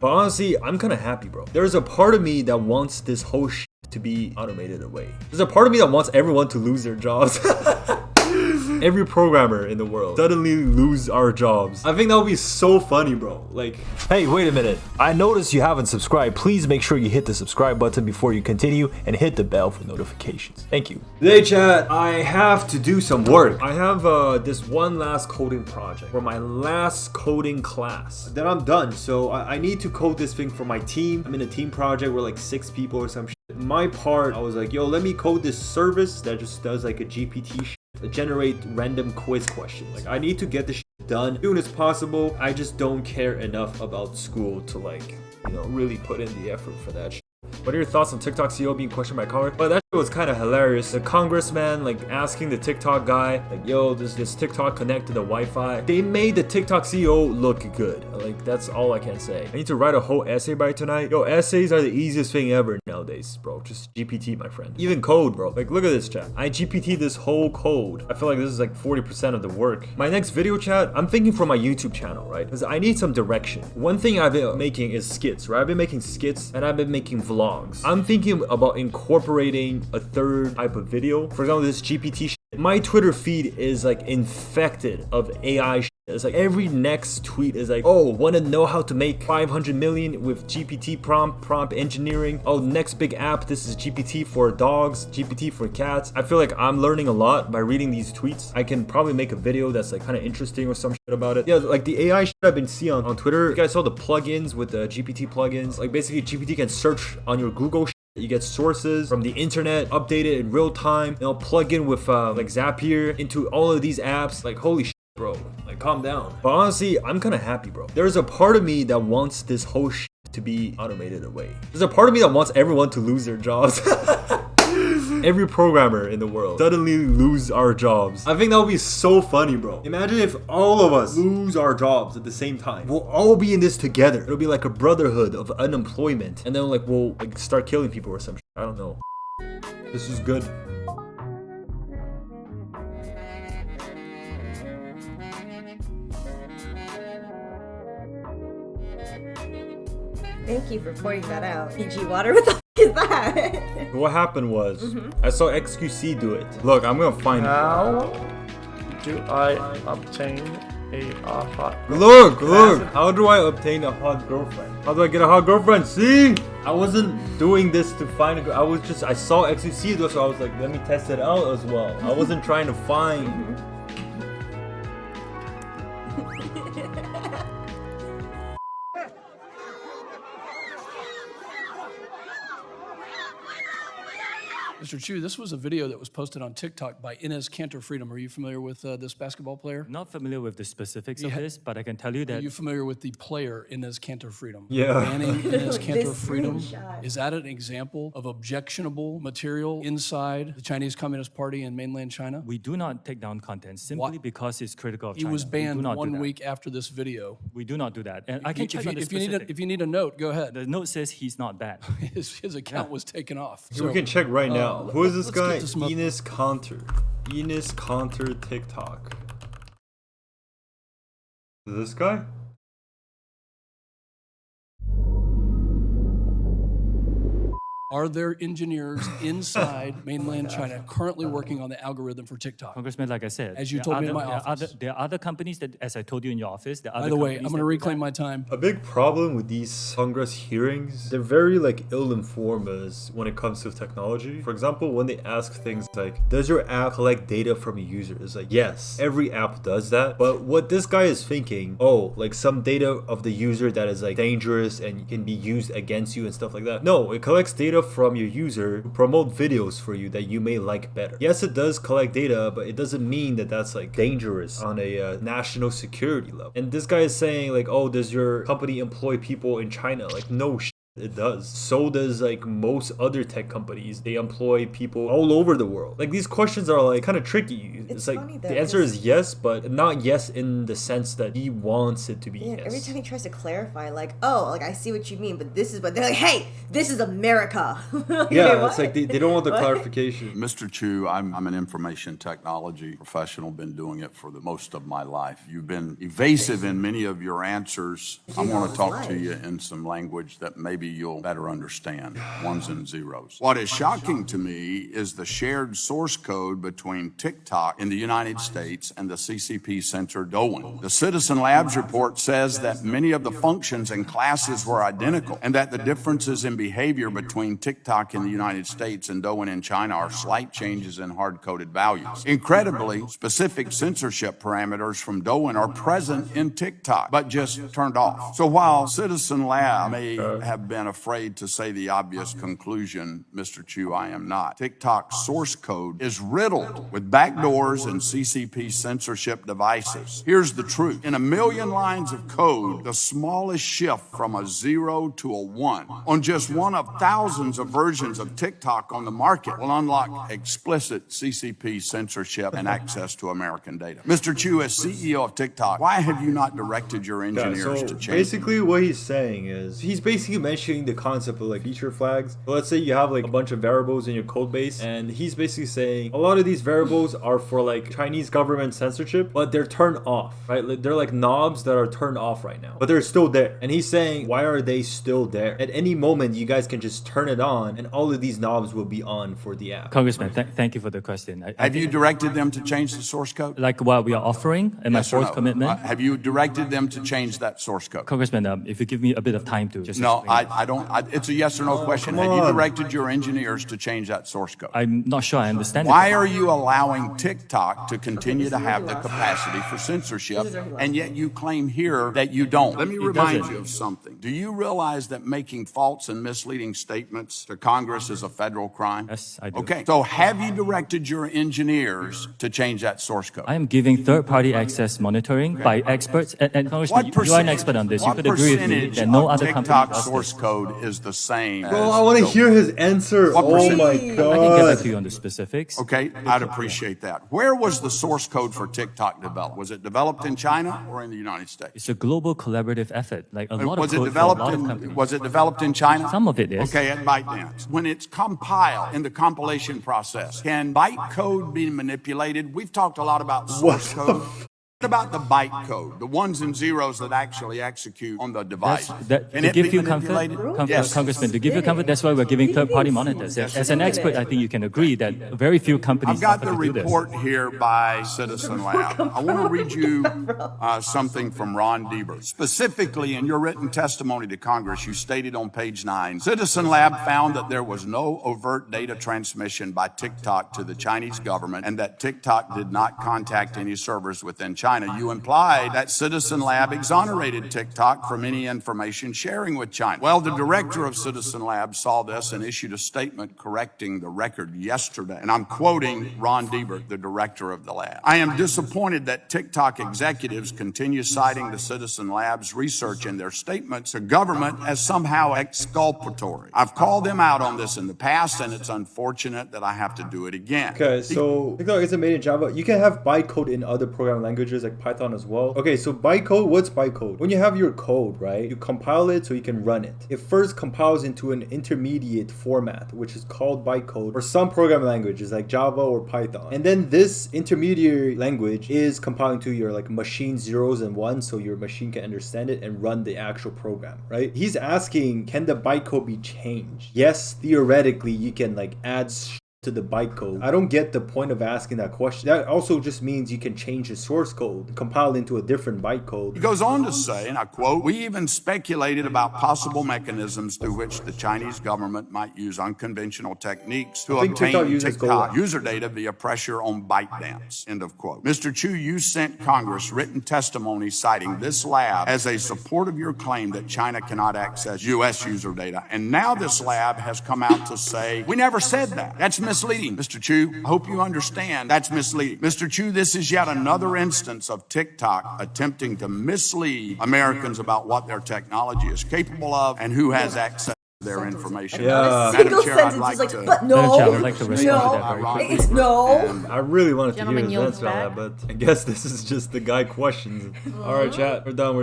But honestly, I'm kind of happy, bro. There's a part of me that wants this whole shit to be automated away. There's a part of me that wants everyone to lose their jobs. Every programmer in the world suddenly lose our jobs. I think that would be so funny, bro. Like, hey, wait a minute. I noticed you haven't subscribed. Please make sure you hit the subscribe button before you continue and hit the bell for notifications. Thank you. Today, chat, I have to do some work. I have this one last coding project for my last coding class. Then I'm done. So I need to code this thing for my team. I'm in a team project. We're like 6 people or some shit. My part, I was like, yo, let me code this service that just does like a GPT shit. Generate random quiz questions. Like, I need to get this shit done as soon as possible. I just don't care enough about school to, like, you know, really put in the effort for that shit. What are your thoughts on TikTok CEO being questioned by Congress? Well, that shit was kind of hilarious. The congressman, like, asking the TikTok guy, like, yo, does this TikTok connect to the Wi-Fi? They made the TikTok CEO look good. Like, that's all I can say. I need to write a whole essay by tonight. Yo, essays are the easiest thing ever nowadays, bro. Just GPT, my friend. Even code, bro. Like, look at this, chat. I GPT this whole code. I feel like this is like 40% of the work. My next video, chat, I'm thinking for my YouTube channel, right? Because I need some direction. One thing I've been making is skits, right? I've been making skits and I've been making vlogs. I'm thinking about incorporating a third type of video. For example, this GPT shit. My Twitter feed is like infected of AI shit. It's like every next tweet is like, oh, want to know how to make 500 million with GPT prompt engineering. Oh, next big app, this is GPT for dogs, GPT for cats. I feel like I'm learning a lot by reading these tweets. I can probably make a video that's like kind of interesting or some shit about it. Yeah, like the AI shit I've been seeing on Twitter. You guys saw the plugins with the GPT plugins. Like basically GPT can search on your Google shit. You get sources from the internet, updated in real time. They'll plug in with like Zapier into all of these apps. Like, holy shit, bro. Like, calm down. But honestly, I'm kind of happy, bro. There's a part of me that wants this whole shit to be automated away. There's a part of me that wants everyone to lose their jobs. Every programmer in the world suddenly lose our jobs. I think that would be so funny, bro. Imagine if all of us lose our jobs at the same time. We'll all be in this together. It'll be like a brotherhood of unemployment. And then like we'll like start killing people or some shit. I don't know. This is good. Thank you for pointing that out. PG water, what the f is that? What happened was, I saw XQC do it. Look, I'm gonna find it. How do I obtain a hot girlfriend? Look! How do I obtain a hot girlfriend? How do I get a hot girlfriend? See? I wasn't doing this to find a girl. I saw XQC do it, so I was like, let me test it out as well. I wasn't trying to find... Mr. Chu, this was a video that was posted on TikTok by Inez Cantor Freedom. Are you familiar with this basketball player? Not familiar with the specifics of this, but I can tell you that... Are you familiar with the player Inez Cantor Freedom? Yeah. Banning Inez Cantor Freedom. screenshot. Is that an example of objectionable material inside the Chinese Communist Party in mainland China? we do not take down content simply because it's critical of He China. was We do banned not do 1 that. week after this video. We do not do that. And I can check on the If you need a note, go ahead. The note says he's not banned. His account was taken off. So we can check right now. Who is this let's guy? get to some other- Enes Conter. Enes Conter TikTok. Is this guy? Are there engineers inside mainland China currently working on the algorithm for TikTok? Congressman, like I said, As you there told are me in my there are office. there are other companies that, as I told you in your office, there are By other the way, I'm companies going to that do reclaim that. my time. A big problem with these Congress hearings, they're very like ill-informed as when it comes to technology. For example, when they ask things like, does your app collect data from your user? It's like, yes, every app does that. But what this guy is thinking, oh, like some data of the user that is like dangerous and can be used against you and stuff like that. No, it collects data from your user to promote videos for you that you may like better. Yes, it does collect data, but it doesn't mean that that's like dangerous on a national security level. And this guy is saying like, oh, does your company employ people in China? Like, no shit. It does. So does like most other tech companies. They employ people all over the world. Like these questions are like kind of tricky. It's like funny, though, the answer is yes, but not yes in the sense that he wants it to be yes. Every time he tries to clarify, like, oh, like I see what you mean, but this is what they're like, hey, this is America. Yeah, it's like they don't want the clarification. Mr. Chu, I'm an information technology professional, been doing it for the most of my life. You've been evasive in many of your answers. I want to talk to you in some language that maybe you'll better understand, ones and zeros. What is shocking to me is the shared source code between TikTok in the United States and the CCP center Douyin. The Citizen Labs report says that many of the functions and classes were identical and that the differences in behavior between TikTok in the United States and Douyin in China are slight changes in hard-coded values. Incredibly, specific censorship parameters from Douyin are present in TikTok, but just turned off. So while Citizen Lab may have been afraid to say the obvious conclusion, Mr. Chu, I am not. TikTok's source code is riddled with backdoors and CCP censorship devices. Here's the truth. In a million lines of code, the smallest shift from a 0 to a 1 on just one of thousands of versions of TikTok on the market will unlock explicit CCP censorship and access to American data. Mr. Chu, as CEO of TikTok, why have you not directed your engineers to change? Basically what he's saying is, he's basically mentioning the concept of like feature flags. So let's say you have like a bunch of variables in your code base, and he's basically saying a lot of these variables are for like Chinese government censorship, but they're turned off, right? They're like knobs that are turned off right now, but they're still there. And he's saying, why are they still there? At any moment, you guys can just turn it on and all of these knobs will be on for the app. Congressman, thank you for the question. Have you directed them to change the source code? Like what we are offering and my fourth commitment? Have you directed them to change that source code? Congressman, if you give me a bit of time to just No, explain. I don't. It's a yes or no question. Have you directed your engineers to change that source code? I'm not sure I understand it. Why are you allowing TikTok to continue to have the capacity for censorship, and yet you claim here that you don't? Let me remind you of something. Do you realize that making false and misleading statements to Congress is a federal crime? Yes, I do. Okay, so have you directed your engineers to change that source code? I am giving third-party access monitoring by experts. And Congressman, you are an expert on this. You could agree with me that no other company TikTok does source this. code is the same. Bro, I want to hear his answer. What Oh percentage? my I can get god. back to you on the specifics. Okay, I'd appreciate that. Where was the source code for TikTok developed? Was it developed in China or in the United States? It's a global collaborative effort. Like a lot Was of it code for a lot developed of in companies. Was it developed in China? Some of it is. Okay, at ByteDance. When it's compiled in the compilation process, can bytecode be manipulated? We've talked a lot about source code. What about the bytecode, the ones and zeros that actually execute on the device? Can To it give be you comfort, manipulated? Yes. Congressman, to give you comfort, that's why we're giving third-party monitors. As an expert, I think you can agree that very few companies I've got the offer to do this. report here by Citizen Lab. I want to read you something from Ron Deaver. Specifically, in your written testimony to Congress, you stated on page 9, Citizen Lab found that there was no overt data transmission by TikTok to the Chinese government and that TikTok did not contact any servers within China. You implied that Citizen Lab exonerated TikTok from any information sharing with China. Well, the director of Citizen Lab saw this and issued a statement correcting the record yesterday. And I'm quoting Ron Deaver, the director of the lab. I am disappointed that TikTok executives continue citing the Citizen Lab's research in their statements to government as somehow exculpatory. I've called them out on this in the past, and it's unfortunate that I have to do it again. Okay, so TikTok isn't made in Java. You can have bytecode in other programming languages like Python as well. Okay, so bytecode, what's bytecode? When you have your code, right, you compile it so you can run it. It first compiles into an intermediate format, which is called bytecode for some programming languages like Java or Python. And then this intermediary language is compiling to your like machine zeros and ones so your machine can understand it and run the actual program, right? He's asking, can the bytecode be changed? Yes, theoretically, you can like add to the bytecode. I don't get the point of asking that question. That also just means you can change the source code, compile into a different bytecode. He goes on to say, and I quote, we even speculated about possible mechanisms through which the Chinese government might use unconventional techniques to obtain TikTok user data via pressure on ByteDance. End of quote. Mr. Chu, you sent Congress written testimony citing this lab as a support of your claim that China cannot access U.S. user data. And now this lab has come out to say, we never said that. That's misleading, Mr. Chu. I hope you understand that's misleading. Mr. Chu, this is yet another instance of TikTok attempting to mislead Americans about what their technology is capable of and who has access their information. Yeah. Not a single Madam Chair, I'd sentence like is like, to- but no, Madam Chair, I would like to respond to no, that very quickly. it's no. And I really wanted to hear Gentleman his yields answer on that, back. but I guess this is just the guy questions. All right, chat. We're done.